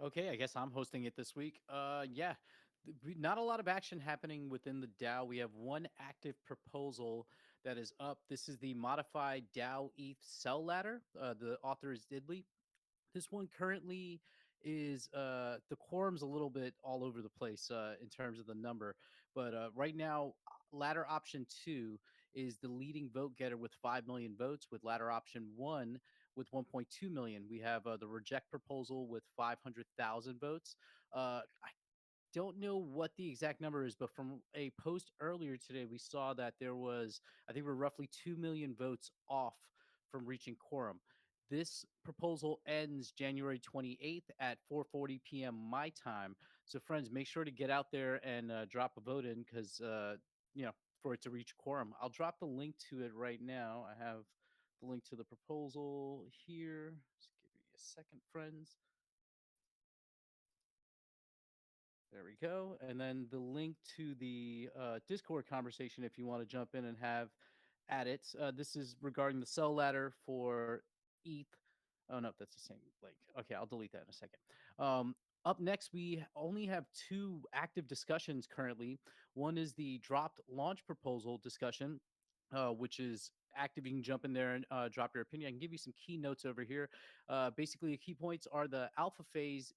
Okay, I guess I'm hosting it this week. Yeah, not a lot of action happening within the DAO. We have one active proposal that is up. This is the modified DAO ETH cell ladder. The author is Diddley. This one currently is the quorum's a little bit all over the place in terms of the number, but right now ladder option 2 is the leading vote getter with 5 million votes, with ladder option 1 with 1.2 million. We have the reject proposal with 500,000 votes. I don't know what the exact number is, but from a post earlier today, we saw that there was, I think we're roughly 2 million votes off from reaching quorum. This proposal ends January 28th at 4:40 p.m. my time. So, friends, make sure to get out there and drop a vote in because, you know, for it to reach quorum. I'll drop the link to it right now. I have the link to the proposal here. Just give me a second, friends. There we go. And then the link to the Discord conversation if you want to jump in and have at it. This is regarding the cell ladder for ETH. Oh, no, that's the same link. Okay, I'll delete that in a second. Up next, we only have two active discussions currently. One is the dropped launch proposal discussion, which is active. You can jump in there and drop your opinion. I can give you some key notes over here. Basically, the key points are the alpha phase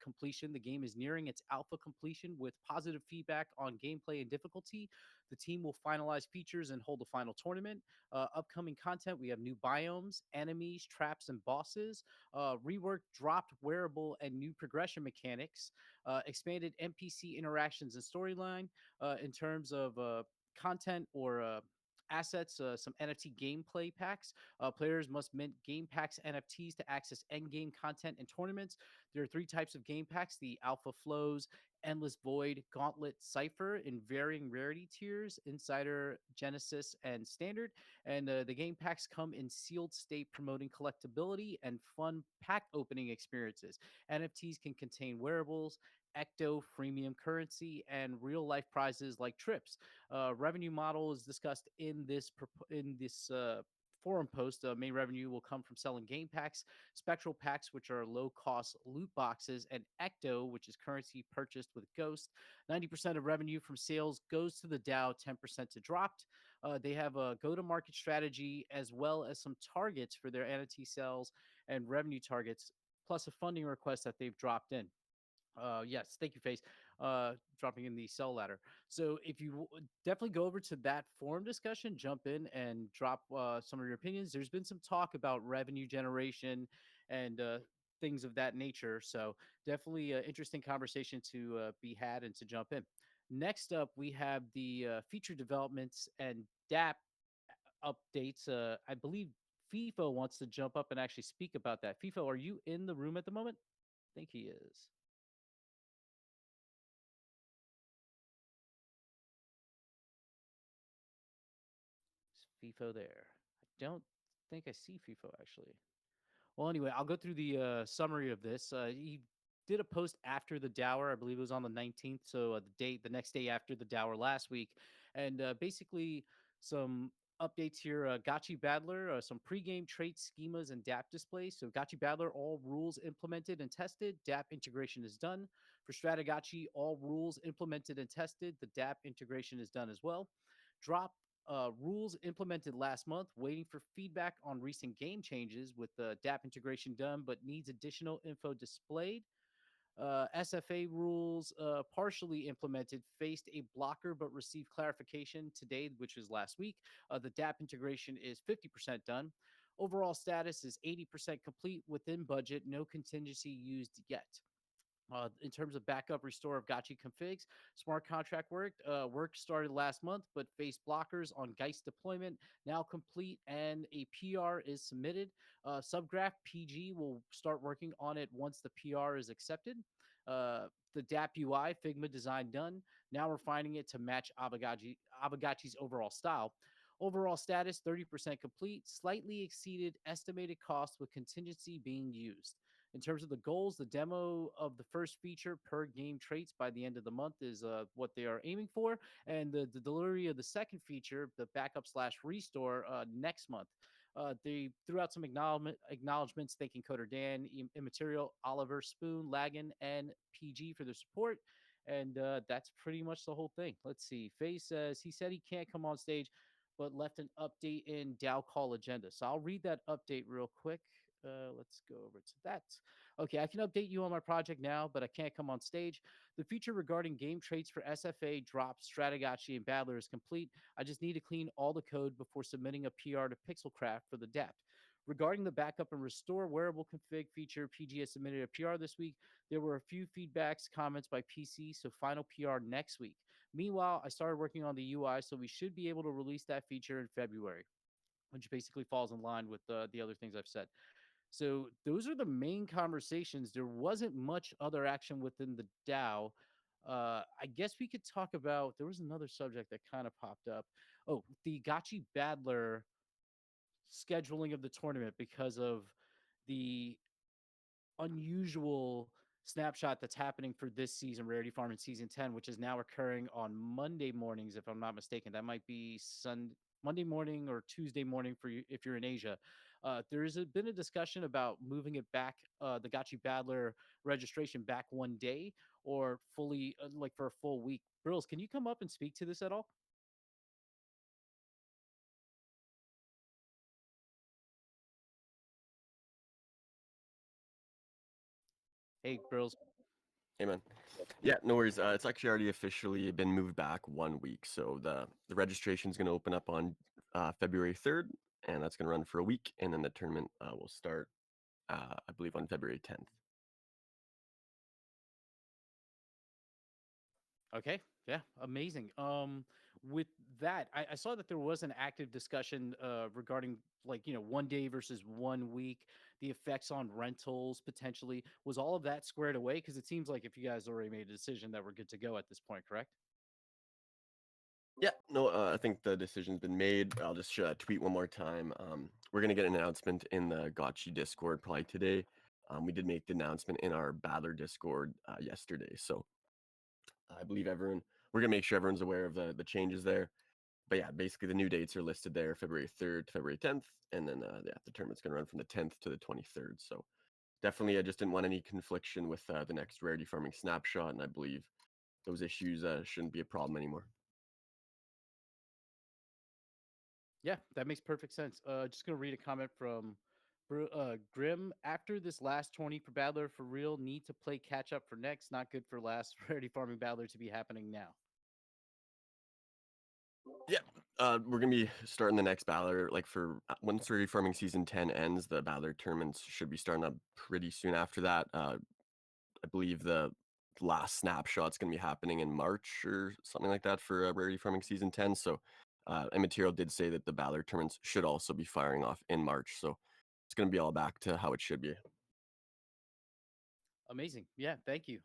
completion. The game is nearing its alpha completion with positive feedback on gameplay and difficulty. The team will finalize features and hold a final tournament. Upcoming content, we have new biomes, enemies, traps, and bosses. Reworked, dropped, wearable, and new progression mechanics. Expanded NPC interactions and storyline. In terms of content or assets, some NFT gameplay packs. Players must mint game packs NFTs to access end game content and tournaments. There are three types of game packs: the Alpha Flows, Endless Void, Gauntlet, Cipher in varying rarity tiers, Insider, Genesis, and Standard. And the game packs come in sealed state, promoting collectability and fun pack opening experiences. NFTs can contain wearables, ecto freemium currency, and real life prizes like trips. Revenue model is discussed in this forum post. Main revenue will come from selling game packs, spectral packs, which are low cost loot boxes, and ecto, which is currency purchased with Ghost. 90% of revenue from sales goes to the DAO, 10% to dropped. They have a go to market strategy as well as some targets for their NFT sales and revenue targets, plus a funding request that they've dropped in. Yes, thank you, Face. Dropping in the cell ladder. So if you definitely go over to that forum discussion, jump in and drop some of your opinions. There's been some talk about revenue generation and things of that nature. So definitely an interesting conversation to be had and to jump in. Next up, we have the feature developments and DApp updates. I believe FIFO wants to jump up and actually speak about that. FIFO, are you in the room at the moment? I think he is. Is FIFO there? I don't think I see FIFO actually. Well, anyway, I'll go through the summary of this. He did a post after the Dower, I believe it was on the 19th, so the next day after the Dower last week, and basically some updates here. Gotchi Battler, some pregame trait schemas and DApp displays. So Gotchi Battler, all rules implemented and tested. DApp integration is done. For Stratagotchi, all rules implemented and tested. The DApp integration is done as well. Drop rules implemented last month, waiting for feedback on recent game changes with the DApp integration done, but needs additional info displayed. SFA rules partially implemented, faced a blocker but received clarification today, which was last week. The DApp integration is 50% done. Overall status is 80% complete within budget, no contingency used yet. In terms of backup restore of Gotchi configs, smart contract work started last month, but faced blockers on Geist deployment. Now complete, and a PR is submitted. Subgraph PG will start working on it once the PR is accepted. The DApp UI Figma design done. Now refining it to match Aavegotchi's overall style. Overall status 30% complete, slightly exceeded estimated cost with contingency being used. In terms of the goals, the demo of the first feature per game traits by the end of the month is what they are aiming for. And the delivery of the second feature, the backup slash restore, next month. They threw out some acknowledgments thanking Coder Dan, Immaterial, Oliver, Spoon, Lagan, and PG for their support. And that's pretty much the whole thing. Let's see. Faye says he said he can't come on stage, but left an update in DAO call agenda. So I'll read that update real quick. Let's go over to that. Okay, I can update you on my project now, but I can't come on stage. The feature regarding game traits for SFA, Drop, Strategachi, and Battler is complete. I just need to clean all the code before submitting a PR to Pixelcraft for the dApp. Regarding the backup and restore wearable config feature, PG has submitted a PR this week. There were a few feedbacks, comments by PC, so final PR next week. Meanwhile, I started working on the UI, so we should be able to release that feature in February, which basically falls in line with the other things I've said. So those are the main conversations. There wasn't much other action within the DAO. I guess we could talk about. There was another subject that kind of popped up. Oh, the Gotchi Badler scheduling of the tournament because of the unusual snapshot that's happening for this season, Rarity Farm in season 10, which is now occurring on Monday mornings, if I'm not mistaken. That might be Monday morning or Tuesday morning for you if you're in Asia. Been a discussion about moving it back, the Gotchi Badler registration back one day or fully, like for a full week. Brills, can you come up and speak to this at all? Hey, Brills. Hey man. Yeah, no worries. It's actually already officially been moved back 1 week. So the registration is going to open up on February 3rd, and that's going to run for a week, and then the tournament will start, I believe, on February 10th. Okay. Yeah. Amazing. With that, I saw that there was an active discussion regarding like, one day versus 1 week, the effects on rentals potentially. Was all of that squared away? Because it seems like if you guys already made a decision that we're good to go at this point, correct? Yeah, no, I think the decision's been made. I'll just tweet one more time. We're going to get an announcement in the Gotchi Discord probably today. We did make the announcement in our Battler Discord yesterday. So I believe we're going to make sure everyone's aware of the changes there. But yeah, basically the new dates are listed there, February 3rd to February 10th. And then the tournament's going to run from the 10th to the 23rd. So definitely, I just didn't want any confliction with the next rarity farming snapshot. And I believe those issues shouldn't be a problem anymore. Yeah, that makes perfect sense. Just gonna read a comment from Grim. After this last 20 for Battler, for real, need to play catch up for next. Not good for last Rarity Farming Battler to be happening now. Yeah, we're gonna be starting the next Battler like for once rarity farming season 10 ends. The Battler tournaments should be starting up pretty soon after that. I believe the last snapshot's gonna be happening in March or something like that for rarity farming season 10. So, Immaterial did say that the Battler tournaments should also be firing off in March. So it's gonna be all back to how it should be. Amazing. Yeah, thank you.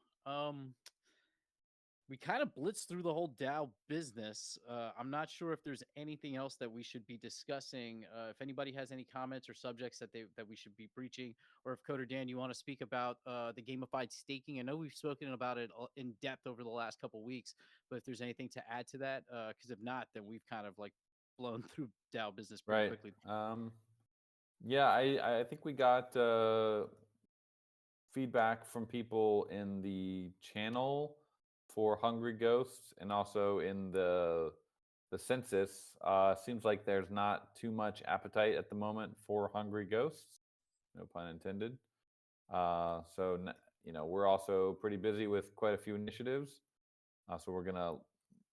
We kind of blitzed through the whole DAO business. I'm not sure if there's anything else that we should be discussing. If anybody has any comments or subjects that we should be breaching, or if Coder Dan, you want to speak about the gamified staking. I know we've spoken about it in depth over the last couple weeks, but if there's anything to add to that, because if not, then we've kind of like blown through DAO business pretty Right. quickly. Yeah, I think we got feedback from people in the channel for Hungry Ghosts and also in the census. Seems like there's not too much appetite at the moment for Hungry Ghosts. No pun intended. So we're also pretty busy with quite a few initiatives. So we're gonna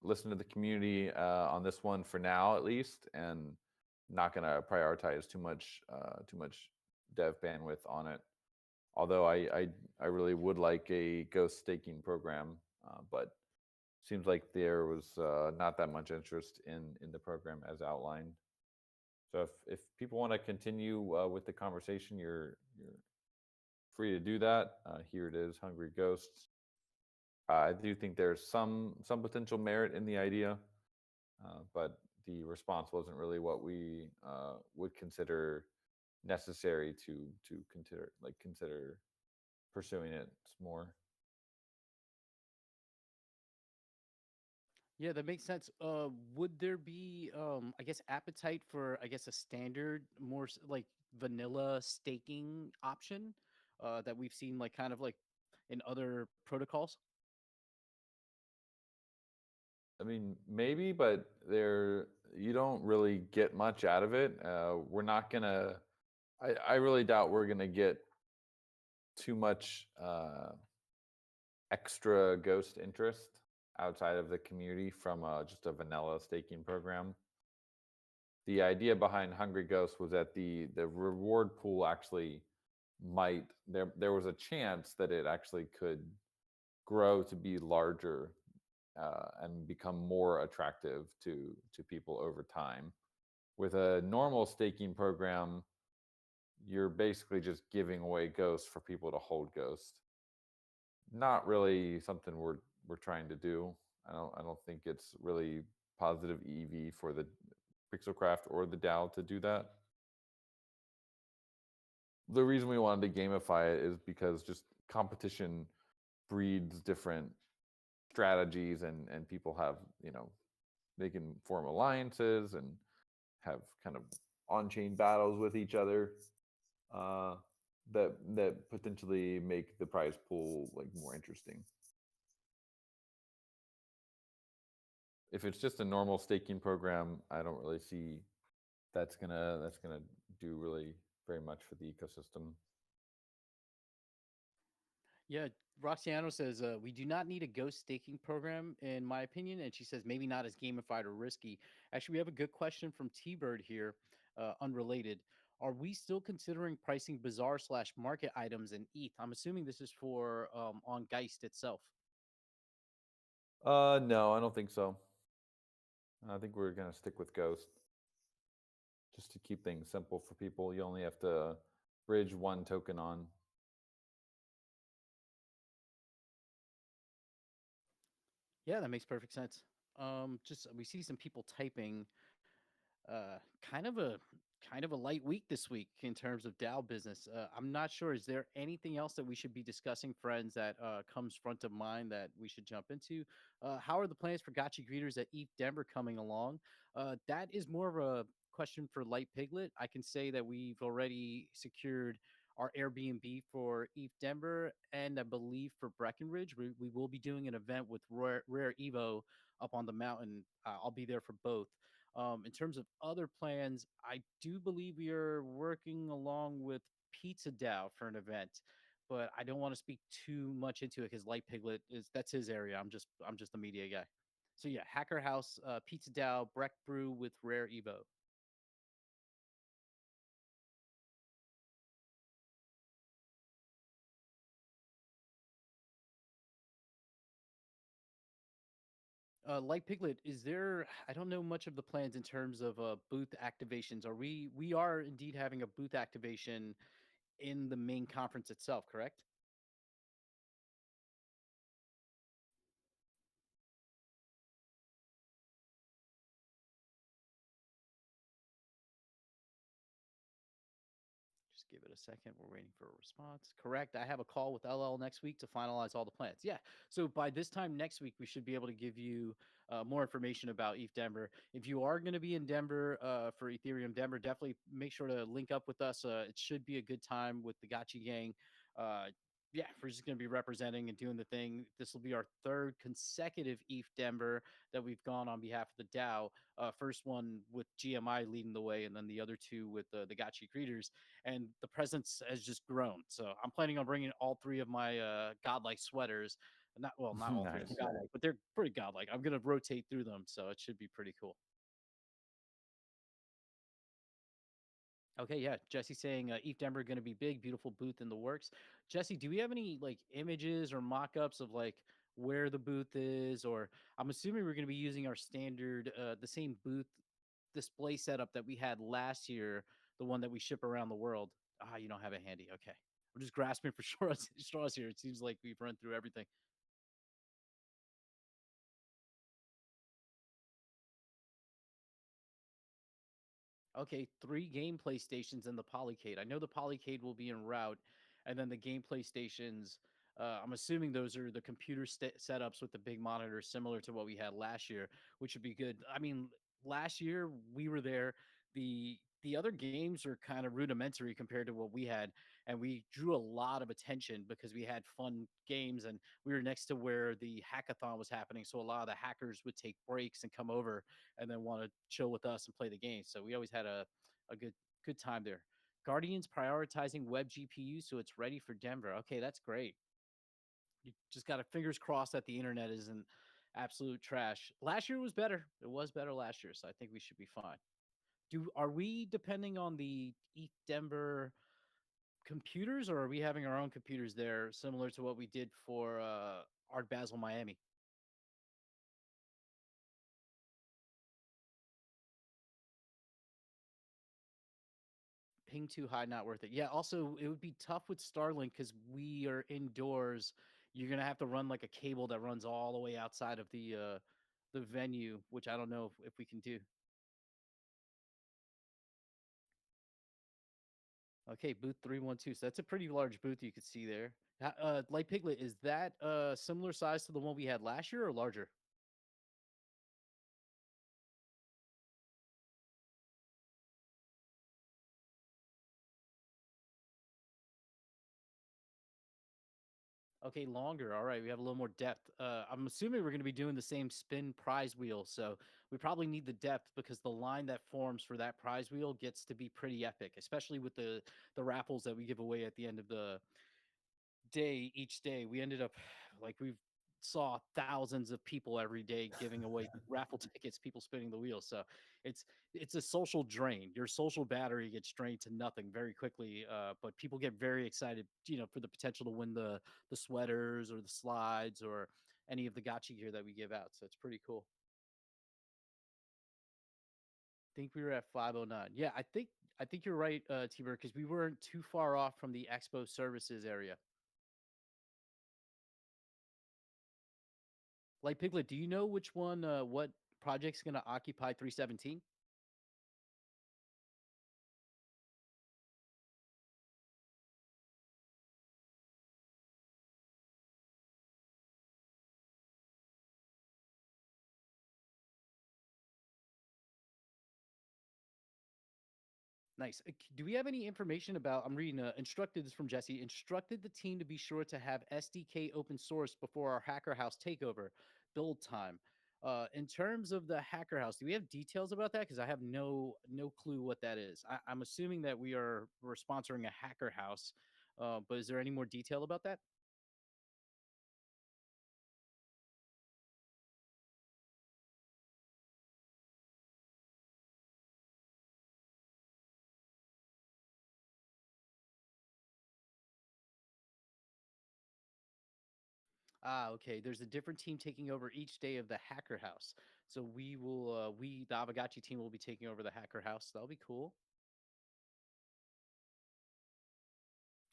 listen to the community on this one for now, at least, and not gonna prioritize too much dev bandwidth on it. Although I really would like a ghost staking program, but seems like there was not that much interest in the program as outlined. So if people want to continue with the conversation, you're free to do that. Here it is, Hungry Ghosts. I do think there's some potential merit in the idea, but the response wasn't really what we would consider necessary to consider pursuing it more. Yeah, that makes sense. Would there be, I guess, appetite for, I guess, a standard, more like vanilla staking option, that we've seen, like, kind of like in other protocols? I mean, maybe, but there you don't really get much out of it. We're not gonna. I really doubt we're gonna get too much extra ghost interest outside of the community from just a vanilla staking program. The idea behind Hungry Ghost was that the reward pool actually might there was a chance that it actually could grow to be larger and become more attractive to people over time. With a normal staking program, you're basically just giving away ghosts for people to hold ghosts. Not really something we're trying to do. I don't think it's really positive EV for the Pixelcraft or the DAO to do that. The reason we wanted to gamify it is because just competition breeds different strategies, and people have, they can form alliances and have kind of on-chain battles with each other, uh, that potentially make the prize pool like more interesting. If it's just a normal staking program, I don't really see that's gonna do really very much for the ecosystem. Yeah, Roxiano says, we do not need a ghost staking program, in my opinion. And she says, maybe not as gamified or risky. Actually, we have a good question from T Bird here, unrelated. Are we still considering pricing bazaar slash market items in ETH? I'm assuming this is for, on Geist itself. No, I don't think so. I think we're gonna stick with Ghost just to keep things simple for people. You only have to bridge one token on. Yeah, that makes perfect sense. Just we see some people typing. uh kind of a kind of a light week this week in terms of DAO business. I'm not sure. Is there anything else that we should be discussing, friends, that comes front of mind that we should jump into? How are the plans for Gotcha Greeters at ETH Denver coming along? That is more of a question for Light Piglet. I can say that we've already secured our Airbnb for ETH Denver, and I believe for Breckenridge, we will be doing an event with Rare Evo up on the mountain. I'll be there for both. In terms of other plans, I do believe we are working along with Pizza DAO for an event, but I don't want to speak too much into it because Light Piglet is that's his area. I'm just the media guy. So yeah, Hacker House, Pizza DAO, Breck Brew with Rare Evo. Light Piglet, is there? I don't know much of the plans in terms of booth activations. We are indeed having a booth activation in the main conference itself, correct? Just give it a second. We're waiting for a response. Correct. I have a call with LL next week to finalize all the plans. Yeah. So by this time next week, we should be able to give you more information about ETH Denver. If you are going to be in Denver for Ethereum Denver, definitely make sure to link up with us. It should be a good time with the Gotchi gang. Uh, yeah, we're just going to be representing and doing the thing. This will be our third consecutive ETH Denver that we've gone on behalf of the DAO. First one with GMI leading the way, and then the other two with the Gotchi Creators, and the presence has just grown. So I'm planning on bringing all three of my godlike sweaters. Not well, not all three of them Nice. godlike, but they're pretty godlike. I'm gonna rotate through them, so it should be pretty cool. Okay, yeah. Jesse saying ETH Denver going to be big, beautiful booth in the works. Jesse, do we have any like images or mock-ups of like where the booth is? Or I'm assuming we're going to be using our standard, the same booth display setup that we had last year, the one that we ship around the world. Ah, you don't have it handy. Okay, we're just grasping for straws here. It seems like we've run through everything. Okay, three gameplay stations in the Polycade. I know the Polycade will be en route, and then the gameplay stations. I'm assuming those are the computer setups with the big monitors, similar to what we had last year, which would be good. I mean, last year we were there. The other games are kind of rudimentary compared to what we had, and we drew a lot of attention because we had fun games, and we were next to where the hackathon was happening. So a lot of the hackers would take breaks and come over and then want to chill with us and play the game. So we always had a good time there. Guardians prioritizing web GPU so it's ready for Denver. Okay, that's great. You just got to fingers crossed that the internet isn't absolute trash. Last year was better. It was better last year, so I think we should be fine. Do are we depending on the ETH Denver computers, or are we having our own computers there, similar to what we did for Art Basel Miami? Ping too high, not worth it. Yeah. Also, it would be tough with Starlink because we are indoors. You're gonna have to run like a cable that runs all the way outside of the venue, which I don't know if we can do. Okay, booth 312. So that's a pretty large booth you could see there. Light Piglet, is that similar size to the one we had last year or larger? Okay, longer. All right, we have a little more depth. I'm assuming we're going to be doing the same spin prize wheel, so we probably need the depth because the line that forms for that prize wheel gets to be pretty epic, especially with the raffles that we give away at the end of the day. Each day we ended up like we've saw thousands of people every day giving away raffle tickets, people spinning the wheel. So it's a social drain. Your social battery gets drained to nothing very quickly, but people get very excited, for the potential to win the sweaters or the slides or any of the gotcha gear that we give out. So it's pretty cool. Think we were at 509. Yeah, I think you're right, T-Bird, because we weren't too far off from the expo services area. Like Piglet, do you know which one, what project's going to occupy 317? Nice. Do we have any information about? I'm reading. Instructed this from Jesse. Instructed the team to be sure to have SDK open source before our Hacker House takeover build time. In terms of the Hacker House, do we have details about that? Because I have no clue what that is. I'm assuming that we're sponsoring a Hacker House, but is there any more detail about that? Ah, okay. There's a different team taking over each day of the Hacker House. So the Avegotchi team will be taking over the Hacker House. That'll be cool.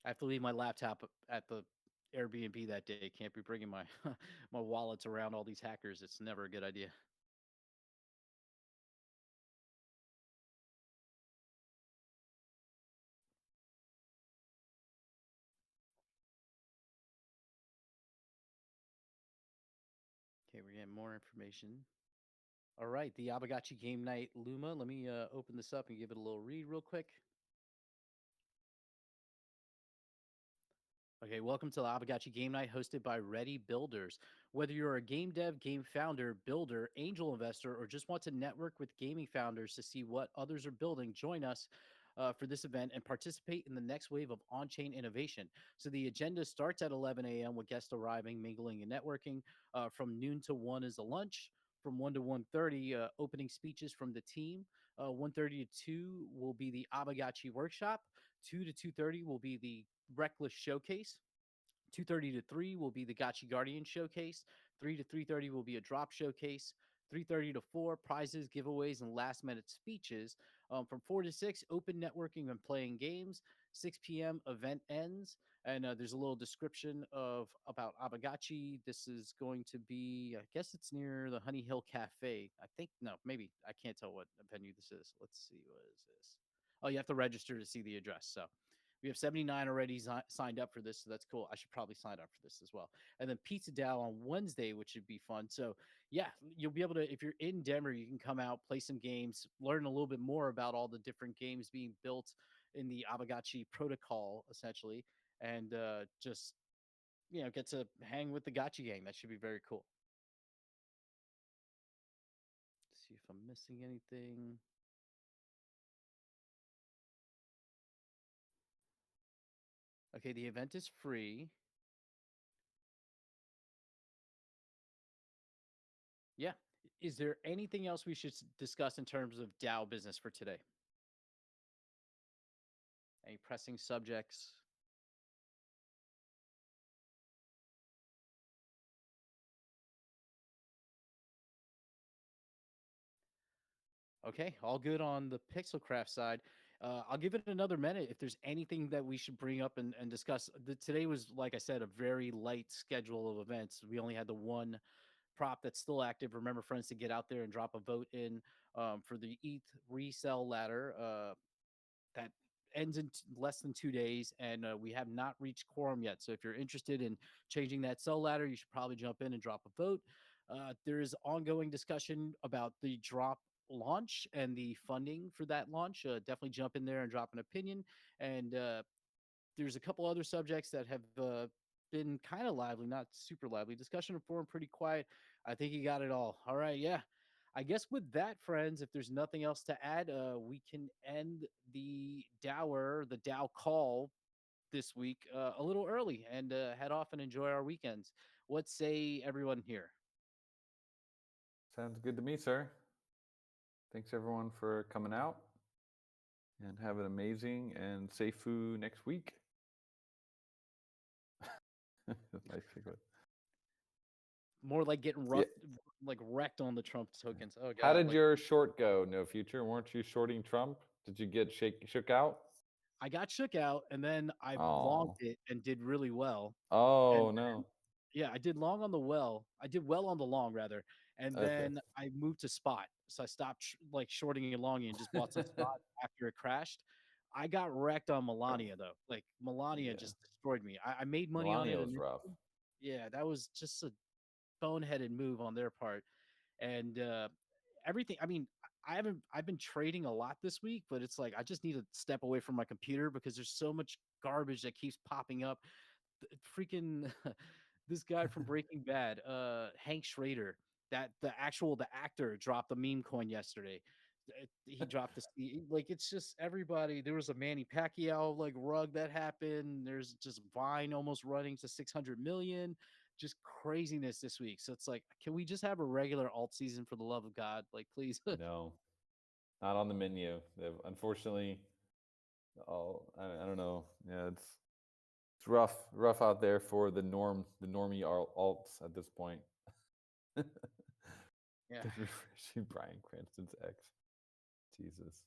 I have to leave my laptop at the Airbnb that day. Can't be bringing my my wallets around all these hackers. It's never a good idea. Okay, we're getting more information. All right, the Abagotchi Game Night Luma. Let me open this up and give it a little read real quick. Okay, welcome to the Avegotchi Game Night hosted by Ready Builders. Whether you're a game dev, game founder, builder, angel investor, or just want to network with gaming founders to see what others are building, join us for this event and participate in the next wave of on-chain innovation. So the agenda starts at 11 a.m. with guests arriving, mingling, and networking. From noon to 1 is the lunch. From 1 to 1:30, opening speeches from the team. 1:30 to 2 will be the Abagotchi workshop. 2 to 2:30 will be the Reckless Showcase. 2:30 to 3 will be the Gotchi Guardian Showcase. 3 to 3:30 will be a drop showcase. 3:30 to 4 prizes, giveaways, and last minute speeches. From 4 to 6 open networking and playing games. 6 p.m. event ends, and there's a little description of about Abagotchi. This is going to be, I guess it's near the Honey Hill Cafe. I think no, maybe I can't tell what venue this is. Let's see, what is this? Oh, you have to register to see the address. So We have 79 already signed up for this, so that's cool. I should probably sign up for this as well. And then Pizza DAO on Wednesday, which should be fun. So yeah, you'll be able to, if you're in Denver, you can come out, play some games, learn a little bit more about all the different games being built in the Aavegotchi protocol, essentially, and just get to hang with the Gotchi gang. That should be very cool. Let's see if I'm missing anything. Okay, the event is free. Yeah. Is there anything else we should discuss in terms of DAO business for today? Any pressing subjects? Okay, all good on the Pixelcraft side. I'll give it another minute if there's anything that we should bring up and discuss. Today was, like I said, a very light schedule of events. We only had the one prop that's still active. Remember, friends, to get out there and drop a vote in for the ETH resell ladder that ends in less than 2 days, and we have not reached quorum yet. So if you're interested in changing that sell ladder, you should probably jump in and drop a vote. There is ongoing discussion about the drop launch and the funding for that launch. Definitely jump in there and drop an opinion. And there's a couple other subjects that have been kind of lively, not super lively. Discussion forum pretty quiet. I think you got it all. All right, yeah. I guess with that, friends, if there's nothing else to add, we can end the DAO call this week a little early and head off and enjoy our weekends. What say everyone here? Sounds good to me, sir. Thanks everyone for coming out, and have an amazing and safe food next week. Nice segue. More like getting like wrecked on the Trump tokens. Oh God! How did your short go? No Future, weren't you shorting Trump? Did you get shook out? I got shook out, and then I longed it and did really well. Oh And no! Yeah, I did long on the well. I did well on the long rather, and then I moved to spot. So I stopped like shorting and longing and just bought some spot after it crashed. I got wrecked on Melania though. Like Melania just destroyed me. I made money on it. Melania was rough. Yeah, that was just a boneheaded move on their part. And everything. I mean, I've been trading a lot this week, but it's like I just need to step away from my computer because there's so much garbage that keeps popping up. Freaking this guy from Breaking Bad, Hank Schrader, the actor dropped the meme coin yesterday. He dropped like it's just everybody. There was a Manny Pacquiao like rug that happened. There's just Vine almost running to 600 million. Just craziness this week. So it's like, can we just have a regular alt season for the love of God? Like, please. No, not on the menu. Unfortunately, I don't know. Yeah, it's rough out there for the normie alts at this point. Yeah. Just refreshing Bryan Cranston's ex. Jesus.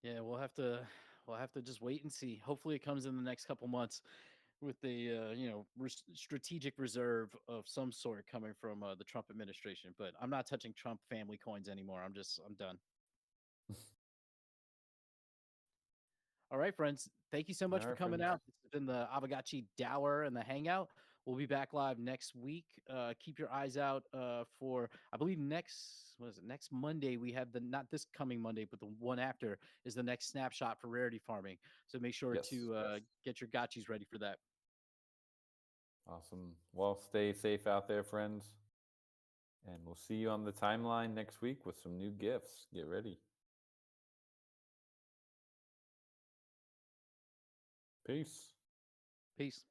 Yeah, we'll have to just wait and see. Hopefully, it comes in the next couple months with the strategic reserve of some sort coming from the Trump administration. But I'm not touching Trump family coins anymore. I'm done. All right, friends. Thank you so much for coming out. This has been the AavegotchiDAO and the Hangout. We'll be back live next week. Keep your eyes out for, I believe, next Monday. We have not this coming Monday, but the one after is the next snapshot for rarity farming. So make sure to get your gotchis ready for that. Awesome. Well, stay safe out there, friends. And we'll see you on the timeline next week with some new gifts. Get ready. Peace. Peace.